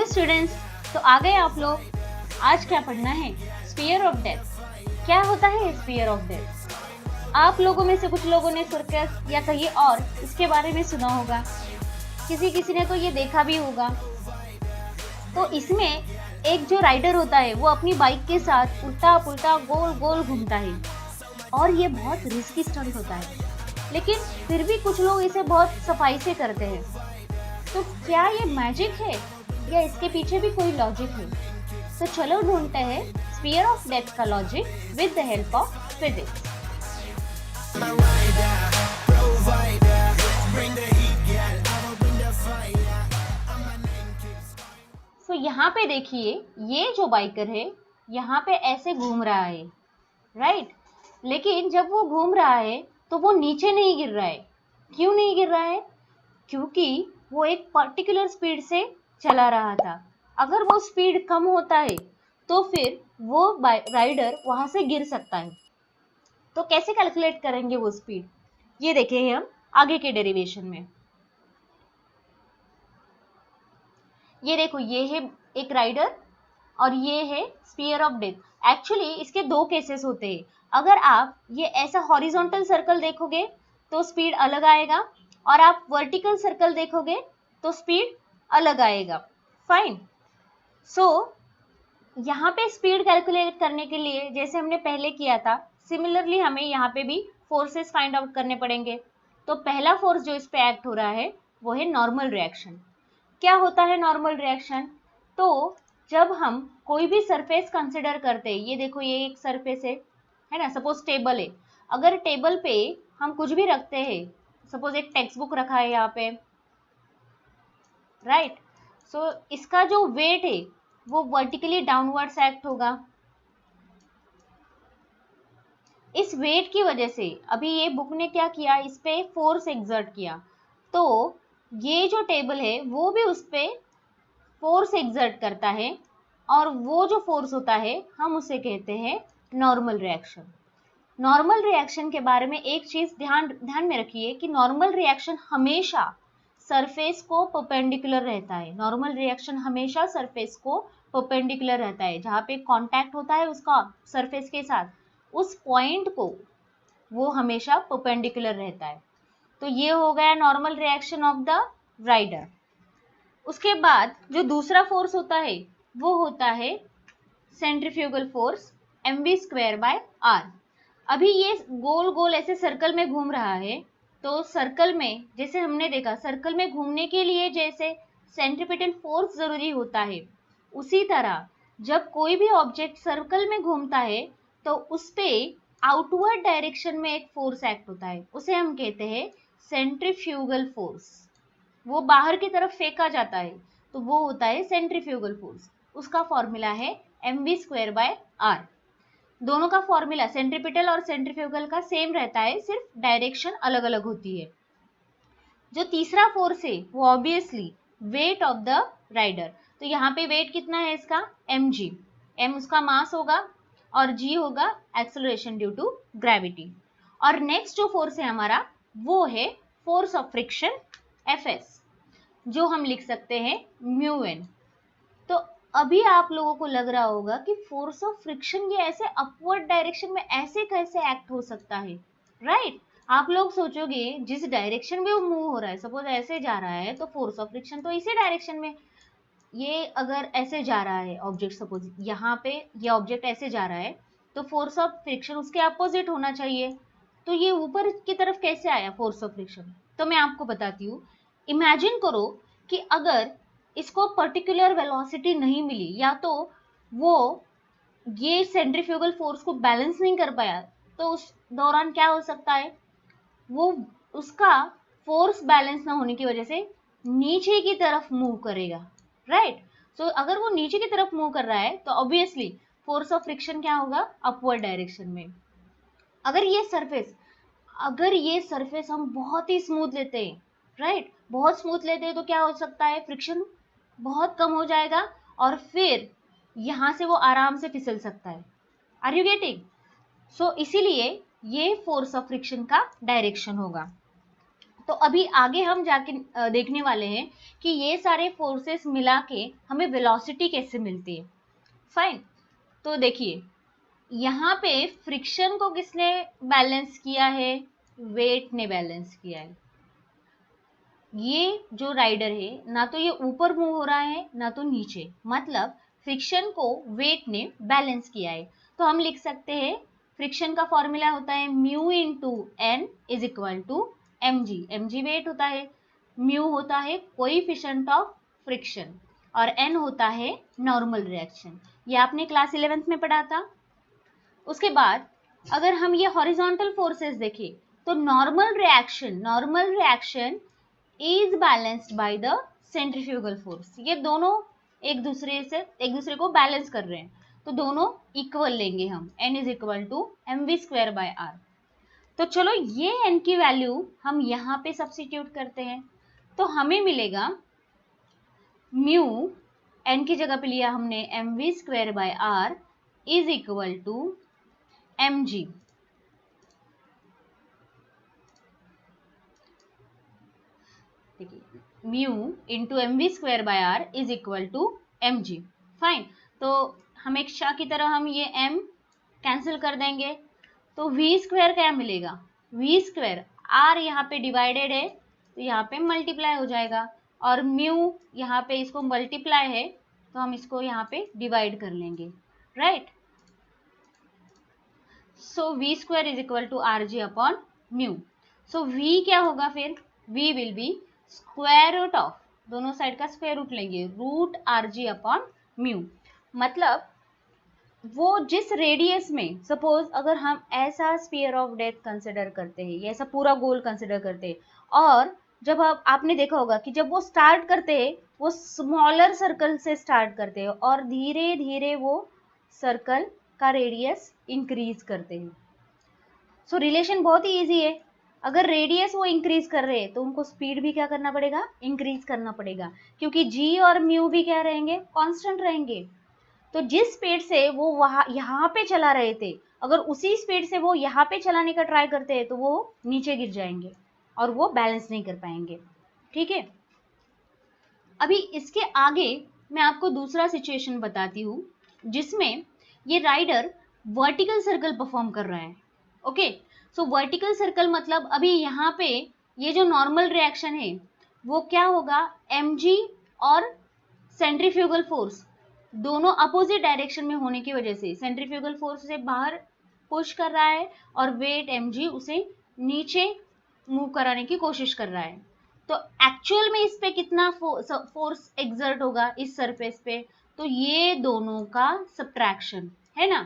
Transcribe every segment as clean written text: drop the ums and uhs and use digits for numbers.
Hello students, तो आ गए आप लोग। आज क्या पढ़ना है? Sphere of death. क्या होता है स्फीयर ऑफ डेथ? आप लोगों में से कुछ लोगों ने सर्कस या कहीं और इसके बारे में सुना होगा, किसी किसी ने तो ये देखा भी होगा। तो इसमें एक जो राइडर होता है वो अपनी बाइक के साथ उल्टा पुल्टा गोल गोल घूमता है और ये बहुत रिस्की स्टंट होता है, लेकिन फिर भी कुछ लोग इसे बहुत सफाई से करते हैं। तो क्या ये मैजिक है या इसके पीछे भी कोई लॉजिक है? तो चलो ढूंढते हैं स्फीयर ऑफ डेथ का logic with the help of physics. तो यहाँ पे देखिए, ये जो बाइकर है यहाँ पे ऐसे घूम रहा है, राइट। लेकिन जब वो घूम रहा है तो वो नीचे नहीं गिर रहा है। क्यों नहीं गिर रहा है? क्योंकि वो एक पर्टिकुलर स्पीड से चला रहा था। अगर वो स्पीड कम होता है तो फिर वो राइडर वहां से गिर सकता है। तो कैसे कैलकुलेट करेंगे वो स्पीड? ये देखें हम आगे के डेरिवेशन में। ये देखो, ये है एक राइडर और ये है स्फीयर ऑफ डेथ। एक्चुअली इसके दो केसेस होते हैं। अगर आप ये ऐसा हॉरिजॉन्टल सर्कल देखोगे तो स्पीड अलग आएगा, और आप वर्टिकल सर्कल देखोगे तो स्पीड अलग आएगा। फाइन। सो यहाँ पे स्पीड कैलकुलेट करने के लिए जैसे हमने पहले किया था, सिमिलरली हमें यहाँ पे भी फोर्सेस फाइंड आउट करने पड़ेंगे। तो पहला फोर्स जो इस पे एक्ट हो रहा है वो है नॉर्मल रिएक्शन। क्या होता है नॉर्मल रिएक्शन? तो जब हम कोई भी सरफेस कंसिडर करते हैं, ये देखो ये एक सरफेस है ना, सपोज टेबल है। अगर टेबल पे हम कुछ भी रखते हैं, सपोज एक टेक्स्ट बुक रखा है यहाँ पे, राइट। सो इसका जो वेट है वो वर्टिकली डाउनवर्ड्स एक्ट होगा। इस वेट की वजह से अभी ये बुक ने क्या किया, इस पे फोर्स एक्सर्ट किया, तो ये जो टेबल है वो भी उस पे फोर्स एक्सर्ट करता है, और वो जो फोर्स होता है हम उसे कहते हैं नॉर्मल रिएक्शन। नॉर्मल रिएक्शन के बारे में एक चीज ध्यान में रखिए कि नॉर्मल रिएक्शन हमेशा सरफेस को परपेंडिकुलर रहता है। नॉर्मल रिएक्शन हमेशा सरफेस को परपेंडिकुलर रहता है। जहाँ पे कांटेक्ट होता है उसका सरफेस के साथ, उस पॉइंट को वो हमेशा परपेंडिकुलर रहता है। तो ये हो गया normal reaction of the rider. उसके बाद जो दूसरा फोर्स होता है वो होता है सेंट्रीफ्यूगल फोर्स, mv²/r। अभी ये गोल गोल ऐसे सर्कल में घूम रहा है, तो सर्कल में जैसे हमने देखा, सर्कल में घूमने के लिए जैसे सेंट्रीपिटल फोर्स जरूरी होता है, उसी तरह जब कोई भी ऑब्जेक्ट सर्कल में घूमता है तो उस पे आउटवर्ड डायरेक्शन में एक फोर्स एक्ट होता है, उसे हम कहते हैं सेंट्रीफ्यूगल फोर्स। वो बाहर की तरफ फेंका जाता है तो वो होता है सेंट्रीफ्यूगल फोर्स। उसका फॉर्मूला है mv²/r। दोनों का फॉर्मूला सेंट्रीपिटल और सेंट्रीफ्यूगल का सेम रहता है, सिर्फ डायरेक्शन अलग अलग होती है। जो तीसरा फोर्स है वो obviously weight of the rider. तो यहाँ पे वेट कितना है इसका? mg। m उसका मास होगा और g होगा एक्सेलरेशन ड्यू टू ग्रेविटी। और नेक्स्ट जो फोर्स है हमारा वो है फोर्स ऑफ फ्रिक्शन fs, जो हम लिख सकते हैं μn। तो अभी आप लोगों को लग रहा होगा कि फोर्स ऑफ फ्रिक्शन ये ऐसे अपवर्ड डायरेक्शन में ऐसे कैसे एक्ट हो सकता है, राइट। आप लोग सोचोगे जिस डायरेक्शन में वो मूव हो रहा है, सपोज ऐसे जा रहा है तो फोर्स ऑफ फ्रिक्शन तो इसी डायरेक्शन में। ये अगर ऐसे जा रहा है ऑब्जेक्ट, सपोज यहाँ पे ये ऑब्जेक्ट ऐसे जा रहा है तो फोर्स ऑफ फ्रिक्शन उसके अपोजिट होना चाहिए। तो ये ऊपर की तरफ कैसे आया फोर्स ऑफ फ्रिक्शन? तो मैं आपको बताती हूँ। इमेजिन करो कि अगर इसको पर्टिकुलर वेलोसिटी नहीं मिली, या तो वो ये सेंट्रीफ्यूगल फोर्स को बैलेंस नहीं कर पाया, तो उस दौरान क्या हो सकता है, वो उसका फोर्स बैलेंस ना होने की वजह से नीचे की तरफ मूव करेगा, राइट। सो अगर वो नीचे की तरफ मूव कर रहा है तो ऑब्वियसली फोर्स ऑफ फ्रिक्शन क्या होगा? अपवर्ड डायरेक्शन में। अगर ये सरफेस हम बहुत ही स्मूथ लेते हैं, राइट, बहुत स्मूथ लेते हैं, तो क्या हो सकता है, फ्रिक्शन बहुत कम हो जाएगा और फिर यहां से वो आराम से फिसल सकता है। Are you getting? सो इसीलिए ये फोर्स ऑफ फ्रिक्शन का डायरेक्शन होगा। तो अभी आगे हम जाके देखने वाले हैं कि ये सारे फोर्सेस मिला के हमें वेलोसिटी कैसे मिलती है। फाइन, तो देखिए यहाँ पे फ्रिक्शन को किसने बैलेंस किया है, वेट ने बैलेंस किया है। ये जो राइडर है ना तो ये ऊपर मूव हो रहा है ना तो नीचे, मतलब फ्रिक्शन को वेट ने बैलेंस किया है। तो हम लिख सकते हैं फ्रिक्शन का फॉर्मूला होता है mu into n is equal to M g. M g weight होता है, म्यू होता है कोएफिशिएंट ऑफ फ्रिक्शन और एन होता है नॉर्मल रिएक्शन। ये आपने क्लास 11th में पढ़ा था। उसके बाद अगर हम ये हॉरिजॉन्टल फोर्सेस देखें तो normal reaction is balanced by the centrifugal force. ये दोनों एक दूसरे को बैलेंस कर रहे हैं, तो दोनों इक्वल लेंगे हम। n is equal to m we square by r. तो चलो ये n की वैल्यू हम यहाँ पे सब्स्टिट्यूट करते हैं, तो हमें मिलेगा म्यू, n की जगह पे लिया हमने M we square by R is equal to M G. देखिए mu into M we square by R is equal to M G. Fine, तो हमेशा की तरह हम ये m कैंसिल कर देंगे, तो v स्क्वायर क्या मिलेगा, v स्क्वायर r यहाँ पे डिवाइडेड है तो यहाँ पे मल्टीप्लाई हो जाएगा, और म्यू यहाँ पे इसको मल्टीप्लाई है तो हम इसको यहाँ पे डिवाइड कर लेंगे, right. So v square is equal to r g upon mu. So v क्या होगा फिर, v will be square root of, दोनों साइड का स्क्वायर रूट लेंगे, root r g upon mu. मतलब वो जिस रेडियस में, सपोज अगर हम ऐसा स्फीयर ऑफ डेथ कंसिडर करते हैं, ये ऐसा पूरा गोल कंसिडर करते हैं, और जब आपने देखा होगा कि जब वो स्टार्ट करते हैं वो स्मॉलर सर्कल से स्टार्ट करते हैं और धीरे धीरे वो सर्कल का रेडियस इंक्रीज करते हैं। सो रिलेशन बहुत ही इजी है, अगर रेडियस वो इंक्रीज कर रहे हैं तो उनको स्पीड भी क्या करना पड़ेगा, इंक्रीज करना पड़ेगा, क्योंकि जी और म्यू भी क्या रहेंगे, कांस्टेंट रहेंगे। तो जिस स्पीड से वो यहाँ पे चला रहे थे, अगर उसी स्पीड से वो यहाँ पे चलाने का ट्राई करते हैं तो वो नीचे गिर जाएंगे और वो बैलेंस नहीं कर पाएंगे, ठीक है। अभी इसके आगे मैं आपको दूसरा सिचुएशन बताती हूँ जिसमें ये राइडर वर्टिकल सर्कल परफॉर्म कर रहा है। ओके, सो वर्टिकल सर्कल मतलब अभी यहाँ पे ये जो नॉर्मल रिएक्शन है वो क्या होगा, mg और सेंट्रीफ्यूगल फोर्स दोनों अपोजिट डायरेक्शन में होने की वजह से सेंट्रीफ्यूगल फोर्स उसे बाहर पुश कर रहा है और वेट mg उसे नीचे मूव कराने की कोशिश कर रहा है। तो एक्चुअल में इस पे कितना फोर्स एक्सर्ट होगा इस सरफेस पे, तो ये दोनों का सब्ट्रैक्शन है ना,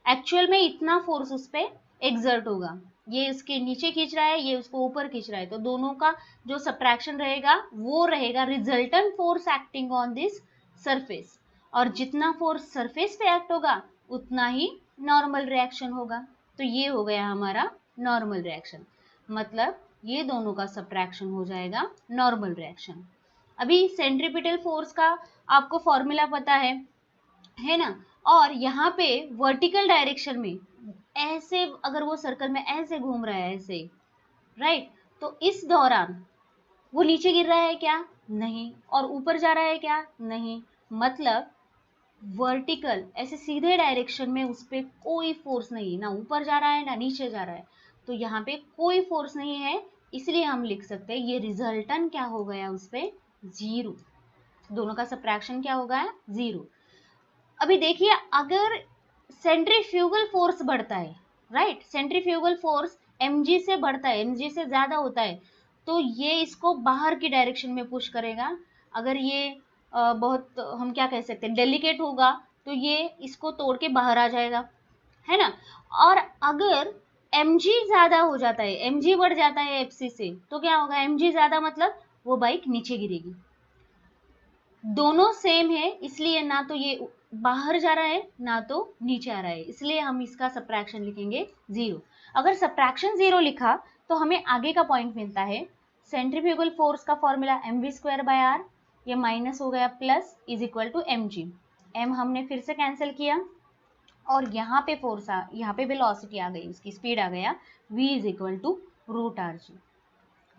एक्चुअल में इतना फोर्स उस पे एक्सर्ट होगा, ये इसके नीचे खींच रहा है, ये उसको ऊपर खींच रहा है, तो दोनों का जो सब्ट्रैक्शन रहेगा वो रहेगा resultant force acting on this surface, और जितना फोर्स सरफेस पे एक्ट होगा उतना ही नॉर्मल रिएक्शन होगा। तो ये हो गया हमारा नॉर्मल रिएक्शन, मतलब ये दोनों का सब्ट्रैक्शन हो जाएगा नॉर्मल रिएक्शन। अभी सेंट्रीपिटल फोर्स का आपको फॉर्मूला पता है ना, और यहाँ पे वर्टिकल डायरेक्शन में ऐसे अगर वो सर्कल में ऐसे घूम रहा है ऐसे, राइट, तो इस दौरान वो नीचे गिर रहा है क्या, नहीं, और ऊपर जा रहा है क्या, नहीं, मतलब वर्टिकल ऐसे सीधे डायरेक्शन में उस पर कोई फोर्स नहीं, ना ऊपर जा रहा है ना नीचे जा रहा है, तो यहाँ पे कोई फोर्स नहीं है, इसलिए हम लिख सकते हैं ये रिजल्टेंट क्या हो गया उस पर, जीरो, दोनों का सब्ट्रैक्शन क्या हो गया, जीरो। अभी देखिए अगर सेंट्रीफ्यूगल फोर्स बढ़ता है, राइट, सेंट्रीफ्यूगल फोर्स mg से बढ़ता है, mg से ज्यादा होता है, तो ये इसको बाहर की डायरेक्शन में पुश करेगा। अगर ये बहुत हम क्या कह सकते हैं डेलिकेट होगा तो ये इसको तोड़ के बाहर आ जाएगा, है ना। और अगर mg ज्यादा हो जाता है, mg बढ़ जाता है fc से, तो क्या होगा, mg ज्यादा मतलब वो बाइक नीचे गिरेगी। दोनों सेम है इसलिए ना तो ये बाहर जा रहा है ना तो नीचे आ रहा है, इसलिए हम इसका सब्ट्रैक्शन लिखेंगे जीरो। अगर सब्ट्रैक्शन जीरो लिखा तो हमें आगे का पॉइंट मिलता है, सेंट्रीफ्यूगल फोर्स का formula m we square by r, ये माइनस हो गया plus is equal to M g, m हमने फिर से कैंसिल किया और यहाँ पे फोर्स यहाँ पे वेलोसिटी आ गई, उसकी स्पीड आ गया v is equal to root r g.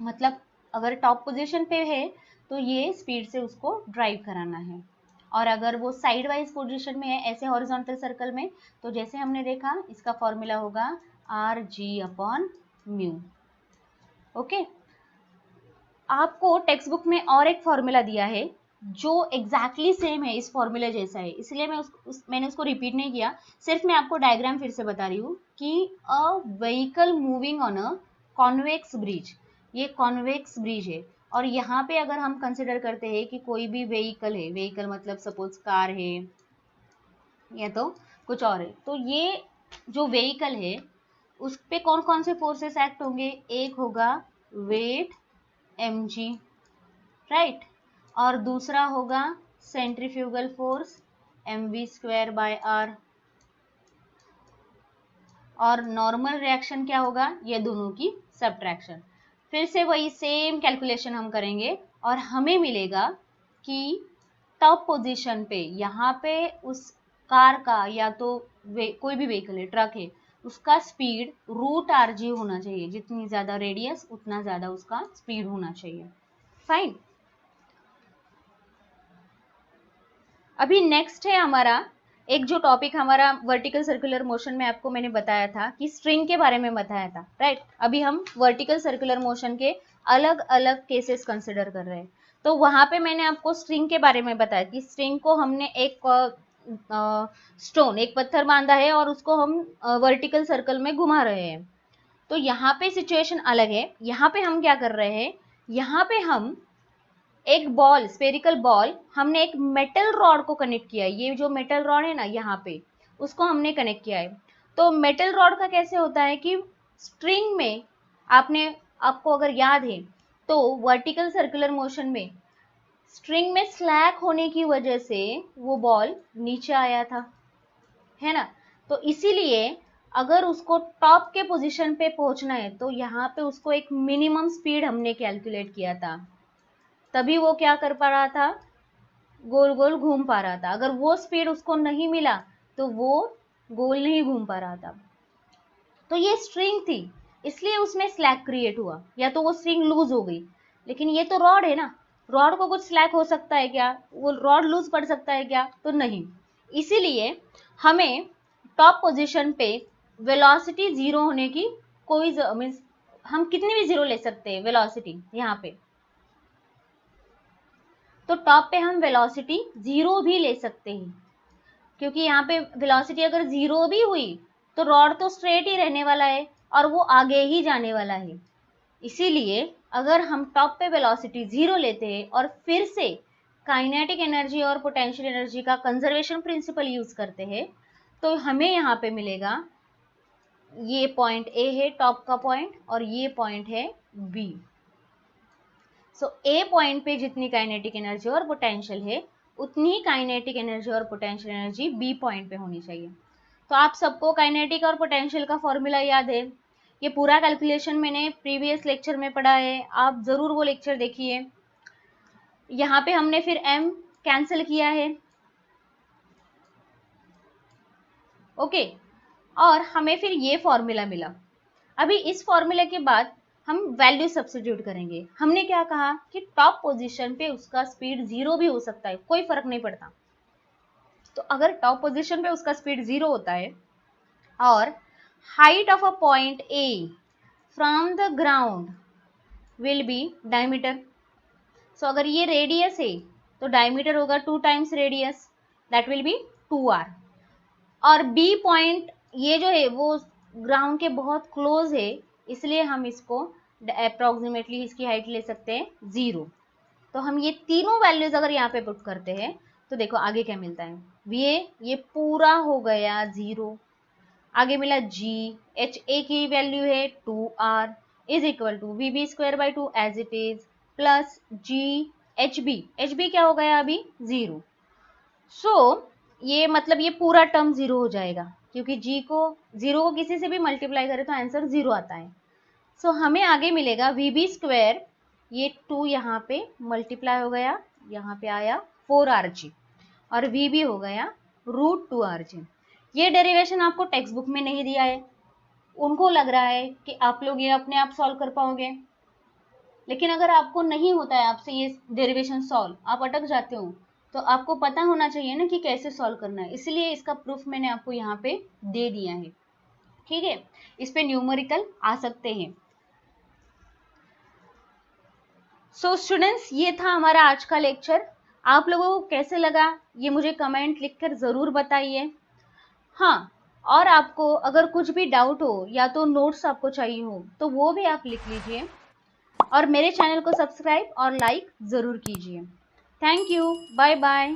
मतलब अगर टॉप पोजीशन पे है तो ये स्पीड से उसको ड्राइव कराना है, और अगर वो साइड वाइज पोजीशन में है ऐसे हॉरिजॉन्टल सर्कल में, तो जैसे हमने देखा इसका फॉर्मूला होगा Rg/μ। ओके, आपको टेक्स्ट बुक में और एक फॉर्मूला दिया है जो एग्जैक्टली सेम है, इस फॉर्मूले जैसा है, इसलिए मैंने उसको रिपीट नहीं किया, सिर्फ मैं आपको डायग्राम फिर से बता रही हूँ कि a vehicle moving on a convex bridge, ये कॉन्वेक्स ब्रिज है, और यहाँ पे अगर हम कंसिडर करते हैं कि कोई भी व्हीकल है, व्हीकल मतलब सपोज कार है या तो कुछ और है, तो ये जो व्हीकल है उस पे कौन कौन से फोर्सेस एक्ट होंगे, एक होगा वेट mg, राइट, और दूसरा होगा सेंट्रीफ्यूगल फोर्स mv²/r, और नॉर्मल रिएक्शन क्या होगा, ये दोनों की सबट्रैक्शन। फिर से वही सेम कैलकुलेशन हम करेंगे और हमें मिलेगा कि टॉप पोजीशन पे यहाँ पे उस कार का या तो कोई भी व्हीकल है, ट्रक है, उसका स्पीड √rg होना चाहिए, जितनी ज्यादा रेडियस उतना ज्यादा उसका स्पीड होना चाहिए। फाइन। अभी नेक्स्ट है हमारा एक जो टॉपिक हमारा वर्टिकल सर्कुलर मोशन में आपको मैंने बताया था कि स्ट्रिंग के बारे में बताया था, राइट। अभी हम वर्टिकल सर्कुलर मोशन के अलग अलग केसेस कंसिडर कर रहे हैं, तो वहां पे मैंने आपको स्ट्रिंग के बारे में बताया कि स्ट्रिंग को हमने एक स्टोन, एक पत्थर बांधा है और उसको हम वर्टिकल सर्कल में घुमा रहे हैं। तो यहाँ पे सिचुएशन अलग है, यहाँ पे हम क्या कर रहे हैं, यहाँ पे हम एक बॉल, स्पेरिकल बॉल, हमने एक मेटल रॉड को कनेक्ट किया है, ये जो मेटल रॉड है ना यहाँ पे, उसको हमने कनेक्ट किया है। तो मेटल रॉड का कैसे होता है कि स्ट्रिंग में आपको अगर याद है तो वर्टिकल सर्कुलर मोशन में स्ट्रिंग में स्लैक होने की वजह से वो बॉल नीचे आया था, है ना। तो इसीलिए अगर उसको टॉप के पोजीशन पे पहुंचना है तो यहाँ पे उसको एक मिनिमम स्पीड हमने कैलकुलेट किया था, तभी वो क्या कर पा रहा था, गोल गोल घूम पा रहा था। अगर वो स्पीड उसको नहीं मिला तो वो गोल नहीं घूम पा रहा था। तो ये स्ट्रिंग थी, इसलिए उसमें स्लैक क्रिएट हुआ, या तो वो स्ट्रिंग लूज हो गई। लेकिन ये तो रॉड है ना, रॉड को कुछ स्लैक हो सकता है क्या, वो रॉड लूज पड़ सकता है क्या, तो नहीं। इसीलिए हमें टॉप पोजीशन पे वेलोसिटी जीरो होने की कोई मीन्स हम कितनी भी जीरो ले सकते हैं वेलोसिटी यहाँ पे, तो टॉप पे हम वेलोसिटी जीरो भी ले सकते हैं, क्योंकि यहाँ पे वेलोसिटी अगर जीरो भी हुई तो रॉड तो स्ट्रेट ही रहने वाला है और वो आगे ही जाने वाला है। इसीलिए अगर हम टॉप पे वेलोसिटी जीरो लेते हैं और फिर से काइनेटिक एनर्जी और पोटेंशियल एनर्जी का कंजर्वेशन प्रिंसिपल यूज करते हैं, तो हमें यहाँ पे मिलेगा, ये पॉइंट ए है टॉप का पॉइंट और ये पॉइंट है बी। सो ए पॉइंट पे जितनी काइनेटिक एनर्जी और पोटेंशियल है उतनी काइनेटिक एनर्जी और पोटेंशियल एनर्जी बी पॉइंट पे होनी चाहिए। तो आप सबको काइनेटिक और पोटेंशियल का फॉर्मूला याद है, ये पूरा कैलकुलेशन मैंने प्रीवियस लेक्चर में पढ़ा है, आप जरूर वो लेक्चर देखिए। यहाँ पे हमने फिर m कैंसिल किया है, ओके, और हमें फिर ये फॉर्मूला मिला। अभी इस फॉर्मूले के बाद हम वैल्यू सब्स्टिट्यूट करेंगे। हमने क्या कहा कि टॉप पोजीशन पे उसका स्पीड जीरो भी हो सकता है, कोई फर्क नहीं पड़ता। तो अगर टॉप पोजीशन पे उसका स्पीड जीरो होता है और height of a point A from the ground will be diameter, so अगर ये रेडियस है तो डायमीटर होगा 2 times radius, that will be 2r। और बी पॉइंट ये जो है वो ग्राउंड के बहुत क्लोज है, इसलिए हम इसको अप्रोक्सीमेटली इसकी हाइट ले सकते हैं 0। तो हम ये तीनों वैल्यूज अगर यहाँ पे पुट करते हैं तो देखो आगे क्या मिलता है, ये पूरा हो गया 0। आगे मिला g, h a की वैल्यू है 2r is equal to vb²/2 as it is plus g hb क्या हो गया अभी 0। सो ये मतलब ये पूरा टर्म 0 हो जाएगा, क्योंकि g को 0 को किसी से भी मल्टीप्लाई करें तो आंसर 0 आता है। सो हमें आगे मिलेगा vb², ये 2 यहाँ पे मल्टीप्लाई हो गया, यहाँ पे आया 4rg और vb हो गया √2rg। ये डेरिवेशन आपको टेक्स्ट बुक में नहीं दिया है, उनको लग रहा है कि आप लोग ये अपने आप सॉल्व कर पाओगे, लेकिन अगर आपको नहीं होता है आपसे ये डेरिवेशन सॉल्व, आप अटक जाते हो, तो आपको पता होना चाहिए ना कि कैसे सॉल्व करना है, इसलिए इसका प्रूफ मैंने आपको यहाँ पे दे दिया है। ठीक है, इस पे न्यूमेरिकल आ सकते हैं। सो स्टूडेंट्स, ये था हमारा आज का लेक्चर। आप लोगों को कैसे लगा ये मुझे कमेंट लिखकर ज़रूर बताइए। हाँ, और आपको अगर कुछ भी डाउट हो या तो नोट्स आपको चाहिए हो तो वो भी आप लिख लीजिए, और मेरे चैनल को सब्सक्राइब और लाइक ज़रूर कीजिए। Thank you, bye bye.